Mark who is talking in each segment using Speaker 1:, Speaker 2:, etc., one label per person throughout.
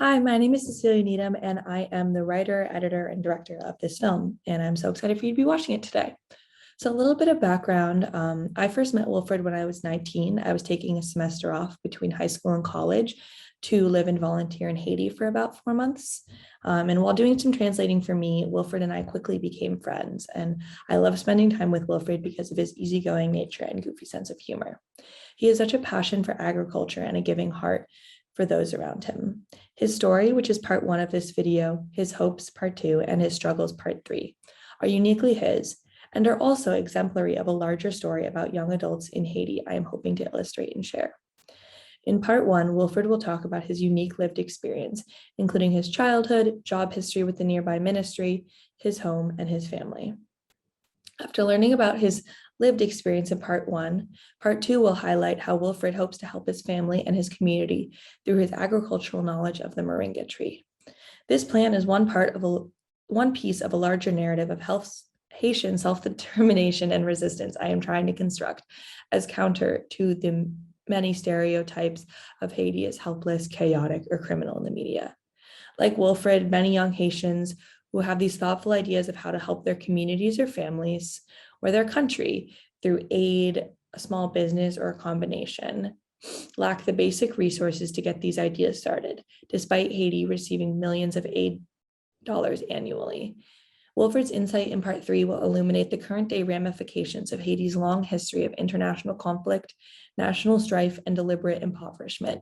Speaker 1: Hi, my name is Cecilia Needham, and I am the writer, editor, and director of this film, and I'm so excited for you to be watching it today. So a little bit of background. I first met Wilfrid when I was 19. I was taking a semester off between high school and college to live and volunteer in Haiti for about 4 months. And while doing some translating for me, Wilfrid and I quickly became friends. And I love spending time with Wilfrid because of his easygoing nature and goofy sense of humor. He has such a passion for agriculture and a giving heart for those around him. His story, which is part one of this video, his hopes, part two, and his struggles, part three, are uniquely his and are also exemplary of a larger story about young adults in Haiti I am hoping to illustrate and share. In part one, Wilfrid will talk about his unique lived experience, including his childhood, job history with the nearby ministry, his home, and his family. After learning about his lived experience in part one, part two will highlight how Wilfrid hopes to help his family and his community through his agricultural knowledge of the moringa tree. This plan is one piece of a larger narrative of Haitian self-determination and resistance I am trying to construct as counter to the many stereotypes of Haiti as helpless, chaotic, or criminal in the media. Like Wilfrid, many young Haitians who have these thoughtful ideas of how to help their communities or families or their country through aid, a small business, or a combination, lack the basic resources to get these ideas started, despite Haiti receiving millions of aid dollars annually. Wilfrid's insight in part three will illuminate the current day ramifications of Haiti's long history of international conflict, national strife, and deliberate impoverishment,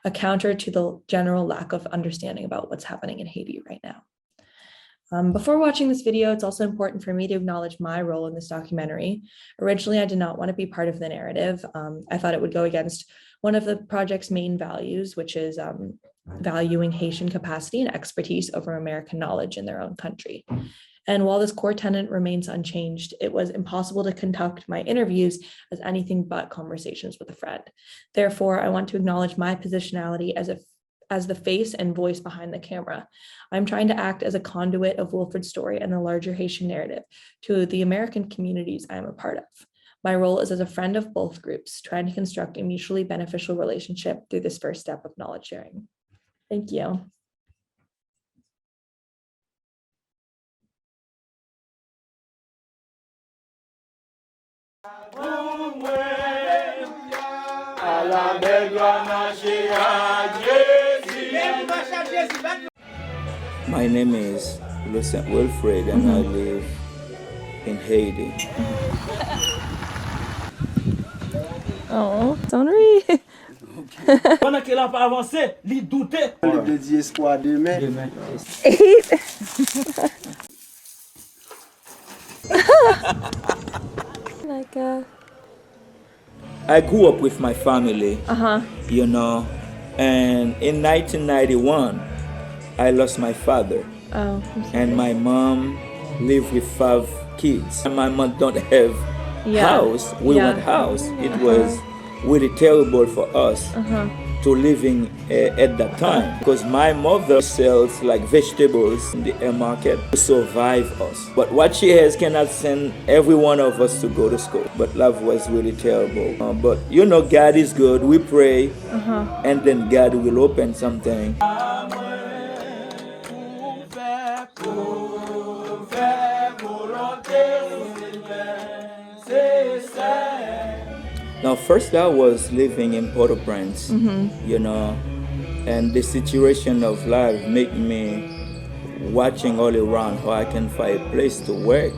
Speaker 1: a counter to the general lack of understanding about what's happening in Haiti right now. Before watching this video, it's also important for me to acknowledge my role in this documentary. Originally, I did not want to be part of the narrative. I thought it would go against one of the project's main values, which is valuing Haitian capacity and expertise over American knowledge in their own country. And while this core tenet remains unchanged, it was impossible to conduct my interviews as anything but conversations with a friend. Therefore, I want to acknowledge my positionality as the face and voice behind the camera. I'm trying to act as a conduit of Wilfrid's story and the larger Haitian narrative to the American communities I'm a part of. My role is as a friend of both groups, trying to construct a mutually beneficial relationship through this first step of knowledge sharing. Thank you.
Speaker 2: My name is Louissaint Wilfrid and I live in Haiti.
Speaker 1: Oh, Sonnery.
Speaker 3: Pendant qu'il n'a pas avancé, il doutait.
Speaker 4: Le dit espoir demain.
Speaker 2: I grew up with my family, you know, and in 1991, I lost my father.
Speaker 1: Oh,
Speaker 2: and my mom lived with 5 kids. And my mom don't have house. We want house. It was really terrible for us to living at that time because my mother sells like vegetables in the air market to survive us. But what she has cannot send every one of us to go to school. But life was really terrible. But you know, God is good. We pray, and then God will open something. Now, first I was living in Port-au-Prince, you know, and the situation of life make me watching all around how I can find a place to work.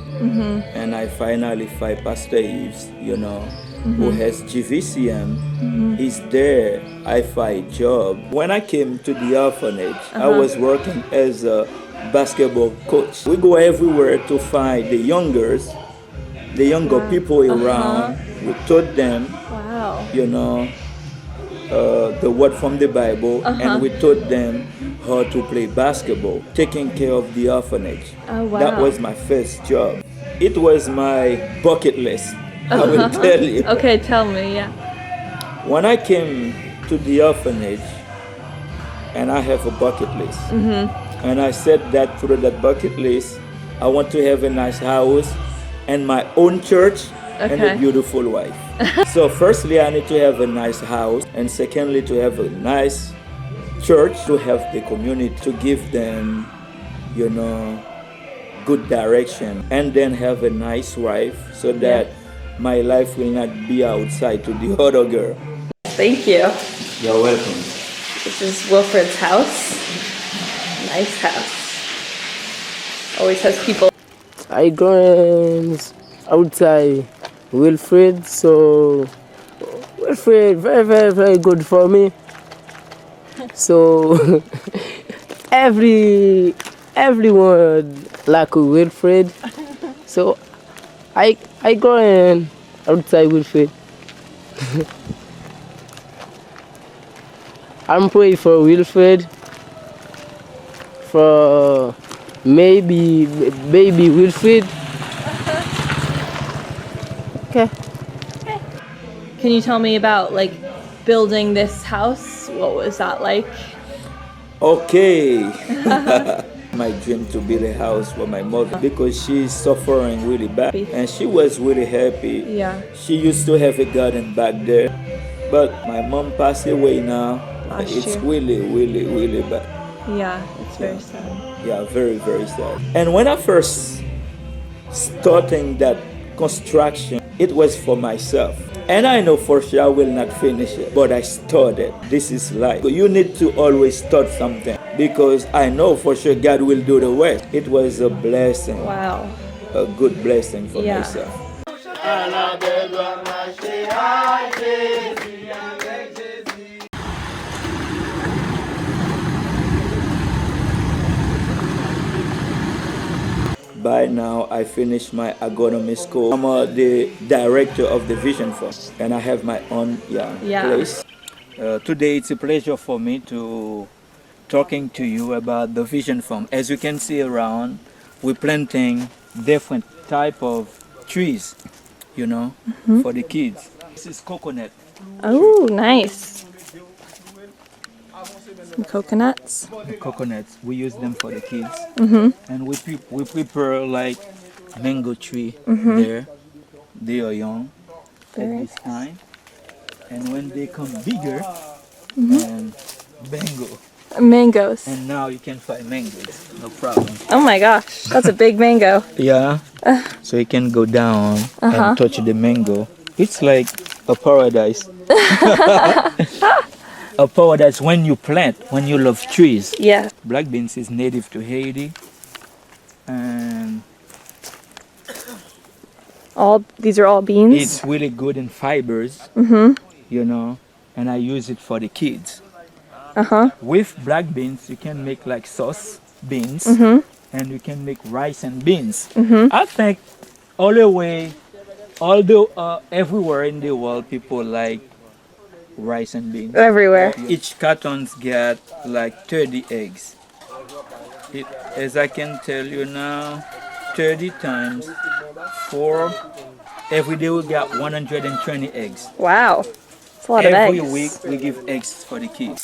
Speaker 2: And I finally find Pastor Yves, you know, who has GVCM. He's there. I find a job. When I came to the orphanage, I was working as a basketball coach. We go everywhere to find the younger people around. We taught them, you know, the word from the Bible, and we taught them how to play basketball, taking care of the orphanage. That was my first job. It was my bucket list, I will tell you.
Speaker 1: Okay, tell me, yeah.
Speaker 2: When I came to the orphanage, and I have a bucket list, and I said that through that bucket list, I want to have a nice house and my own church and a beautiful wife. So firstly, I need to have a nice house, and secondly, to have a nice church to help the community, to give them, you know, good direction, and then have a nice wife so that my life will not be outside to the other girl.
Speaker 1: Thank you.
Speaker 2: You're welcome.
Speaker 1: This is Wilfrid's house. Nice house. Always has people.
Speaker 4: I go outside Wilfrid, so Wilfrid very good for me. So everyone like Wilfrid. So I go outside Wilfrid. I'm praying for Wilfrid, for maybe baby Wilfrid. Okay.
Speaker 1: Can you tell me about like building this house? What was that like?
Speaker 2: Okay. My dream to build a house for my mother because she's suffering really bad and she was really happy.
Speaker 1: Yeah.
Speaker 2: She used to have a garden back there, but my mom passed away now.
Speaker 1: Last
Speaker 2: It's
Speaker 1: year.
Speaker 2: really bad.
Speaker 1: Yeah, it's very sad.
Speaker 2: Yeah, very sad. And when I first starting that construction, it was for myself. And I know for sure I will not finish it, but I started. This is life. You need to always start something because I know for sure God will do the rest. It was a blessing,
Speaker 1: Wow.
Speaker 2: a good blessing for
Speaker 1: Yeah.
Speaker 2: myself. By now, I finished my agronomy school. I'm the director of the Vision Fund, and I have my own place. Today, it's a pleasure for me to talking to you about the Vision Fund. As you can see around, we're planting different type of trees, you know, for the kids. This is coconut.
Speaker 1: Oh, nice. Some coconuts.
Speaker 2: Coconuts, we use them for the kids. And we prepare like mango tree there. They are young at this time, and when they come bigger, and mango,
Speaker 1: Mangoes.
Speaker 2: and now you can find mangoes, no problem.
Speaker 1: Oh my gosh, that's a big mango.
Speaker 2: Yeah, so you can go down and touch the mango. It's like a paradise. A paradise when you plant, when you love trees.
Speaker 1: Yeah.
Speaker 2: Black beans is native to Haiti, and
Speaker 1: These are all beans.
Speaker 2: it's really good in fibers, you know, and I use it for the kids. With black beans, you can make like sauce beans, and you can make rice and beans. I think everywhere in the world, people like rice and beans.
Speaker 1: Everywhere.
Speaker 2: Each cartons get like 30 eggs. As I can tell you now, 30 times 4, every day we got 120 eggs.
Speaker 1: Wow. That's a lot of eggs.
Speaker 2: Every week we give eggs for the kids.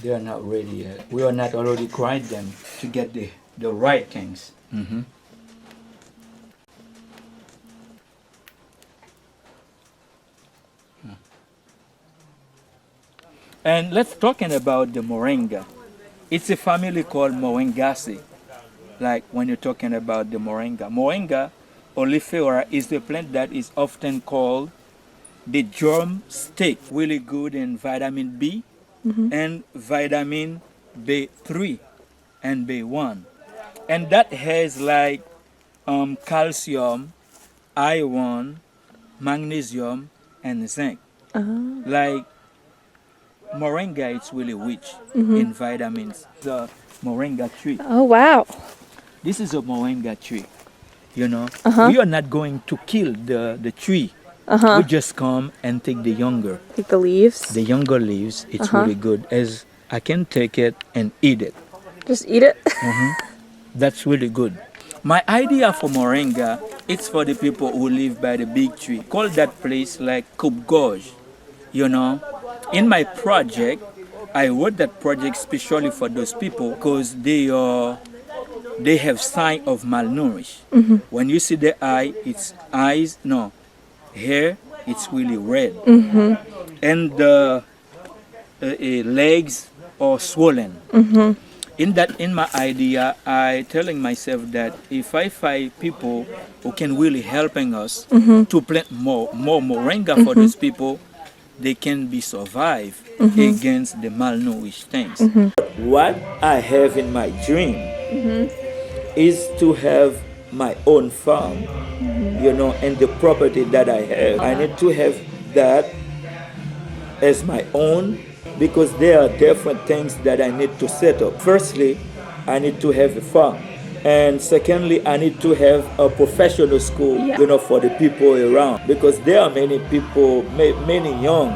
Speaker 2: They are not ready yet. We are not already grind them to get the right things. And let's talking about the moringa. It's a family called Moringaceae. Like when you're talking about the moringa. Moringa oleifera is the plant that is often called the drumstick. Really good in vitamin B and vitamin B3 and B1. And that has like calcium, iron, magnesium, and zinc. Like moringa, it's really rich in vitamins. The moringa tree.
Speaker 1: Oh, wow.
Speaker 2: This is a moringa tree. You know, we are not going to kill the tree. We just come and take the younger.
Speaker 1: Take the leaves.
Speaker 2: The younger leaves, it's really good. As I can take it and eat it.
Speaker 1: Just eat it.
Speaker 2: That's really good. My idea for moringa, it's for the people who live by the big tree. Call that place like Coupe Gorge. You know, in my project, I wrote that project specially for those people because they have sign of malnourished. When you see the eye, it's hair, it's really red. And the legs, or swollen. In my idea, I telling myself that if I find people who can really helping us to plant more moringa for these people, they can be survive against the malnourished things. What I have in my dream is to have my own farm, and the property that I have. I need to have that as my own because there are different things that I need to set up. Firstly, I need to have a farm. And secondly, I need to have a professional school, for the people around. Because there are many people, many young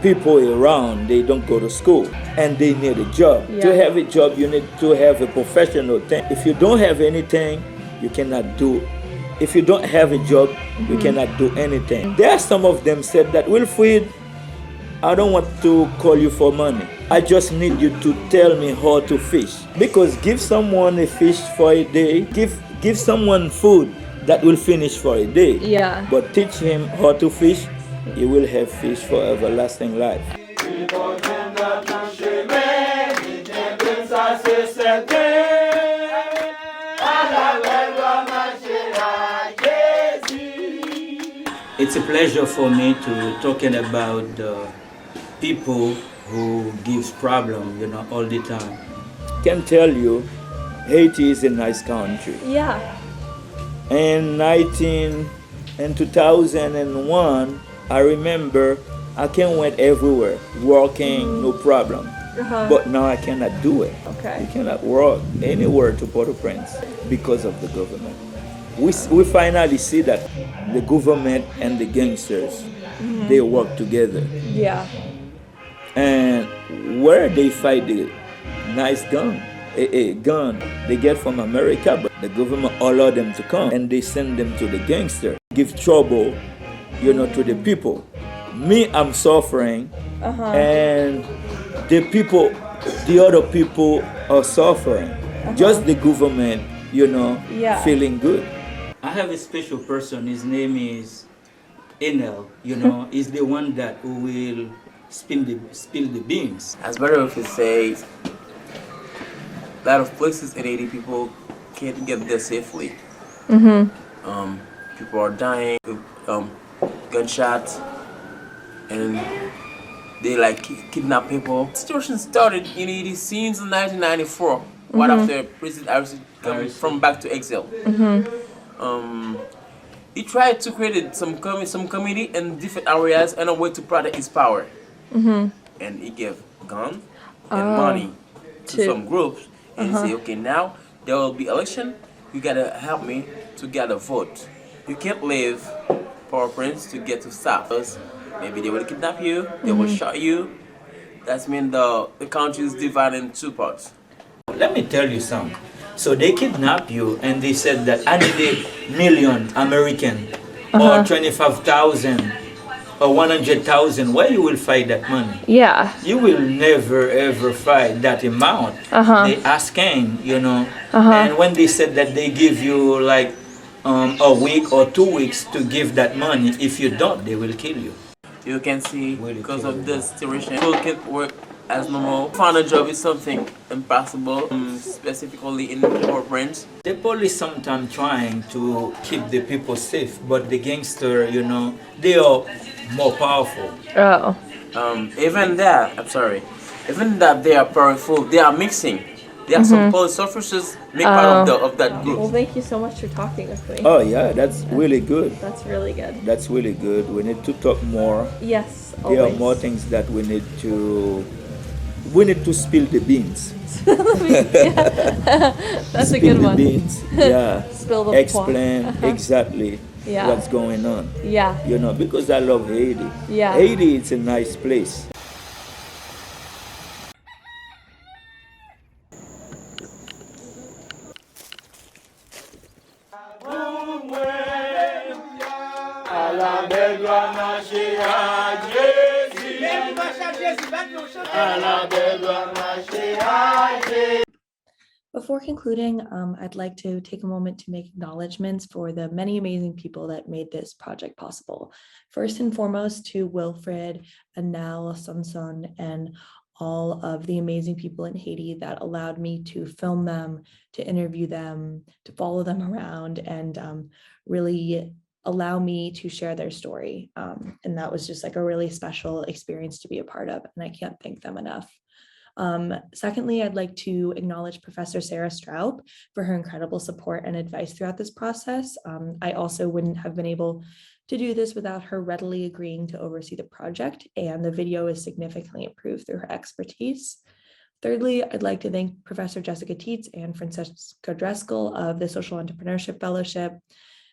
Speaker 2: people around, they don't go to school and they need a job. To have a job, you need to have a professional thing. If you don't have anything, you cannot do. If you don't have a job, you cannot do anything. There are some of them said that, Wilfrid, I don't want to call you for money. I just need you to tell me how to fish. Because give someone a fish for a day, give someone food that will finish for a day.
Speaker 1: Yeah.
Speaker 2: But teach him how to fish, he will have fish for everlasting life. It's a pleasure for me to talking about people who gives problem, all the time. Can tell you, Haiti is a nice country.
Speaker 1: Yeah.
Speaker 2: In 2001, I remember I can went everywhere, working, no problem. But now I cannot do it.
Speaker 1: Okay.
Speaker 2: You cannot work anywhere to Port-au-Prince because of the government. We finally see that the government and the gangsters, they work together.
Speaker 1: Yeah.
Speaker 2: And where they fight the nice gun, a gun they get from America, but the government allow them to come and they send them to the gangster, give trouble, to the people. Me, I'm suffering, and the other people are suffering. Just the government, feeling good. I have a special person. His name is Enel. He's the one that will spill the beans.
Speaker 5: As Wilfrid says, a lot of places in Haiti people can't get there safely. People are dying, gunshots, and they kidnap people. The situation started in Haiti since 1994, right after President Aristide coming from back to exile. He tried to create some committee in different areas and a way to protect his power. And he gave gun and money to some groups, and he said, okay, now there will be election, you gotta help me to get a vote. You can't leave Port-au-Prince to get to South. Maybe they will kidnap you, they will shot you. That means the country is divided in two parts.
Speaker 2: Let me tell you something. So they kidnap you and they said that I need $1 million American or 25,000 or 100,000. Where you will find that money?
Speaker 1: Yeah.
Speaker 2: You will never ever find that amount. They asking, and when they said that they give you a week or 2 weeks to give that money, if you don't, they will kill you.
Speaker 5: You can see because of this situation, people can't work as normal. Find a job is something impossible, specifically in Port-au-Prince.
Speaker 2: The police sometimes trying to keep the people safe, but the gangster, they are more powerful.
Speaker 1: Oh.
Speaker 5: Even that they are powerful, they are mixing. There are some police officers make part of that group.
Speaker 1: Well, thank you so much for talking with me.
Speaker 2: Oh yeah, that's really good.
Speaker 1: That's really good.
Speaker 2: That's really good. We need to talk more.
Speaker 1: Yes,
Speaker 2: There are
Speaker 1: always.
Speaker 2: more things that we need to spill the beans.
Speaker 1: That's a
Speaker 2: Spill
Speaker 1: good
Speaker 2: the
Speaker 1: one.
Speaker 2: beans. Yeah.
Speaker 1: Spill the
Speaker 2: Explain exactly
Speaker 1: Yeah.
Speaker 2: what's going on.
Speaker 1: Yeah.
Speaker 2: Because I love Haiti.
Speaker 1: Yeah.
Speaker 2: Haiti, it's a nice place.
Speaker 1: Before concluding, I'd like to take a moment to make acknowledgements for the many amazing people that made this project possible. First and foremost to Wilfrid, Anel, Sunsun, and all of the amazing people in Haiti that allowed me to film them, to interview them, to follow them around, and really allow me to share their story. And that was just like a really special experience to be a part of, and I can't thank them enough. Secondly, I'd like to acknowledge Professor Sarah Straub for her incredible support and advice throughout this process. I also wouldn't have been able to do this without her readily agreeing to oversee the project, and the video is significantly improved through her expertise. Thirdly, I'd like to thank Professor Jessica Teets and Francesca Dreskel of the Social Entrepreneurship Fellowship.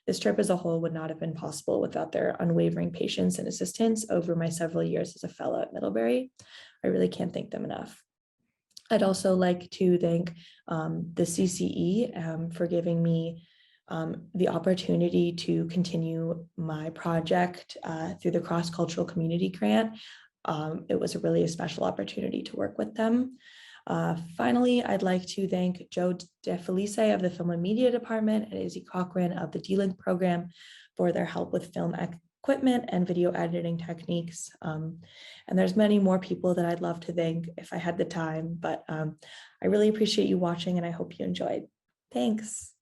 Speaker 1: This trip as a whole would not have been possible without their unwavering patience and assistance over my several years as a fellow at Middlebury. I really can't thank them enough. I'd also like to thank the CCE for giving me the opportunity to continue my project through the Cross-Cultural Community Grant. It was a special opportunity to work with them. Finally, I'd like to thank Joe DeFelice of the Film and Media Department and Izzy Cochran of the D-Link program for their help with film equipment and video editing techniques. And there's many more people that I'd love to thank if I had the time, but I really appreciate you watching and I hope you enjoyed. Thanks.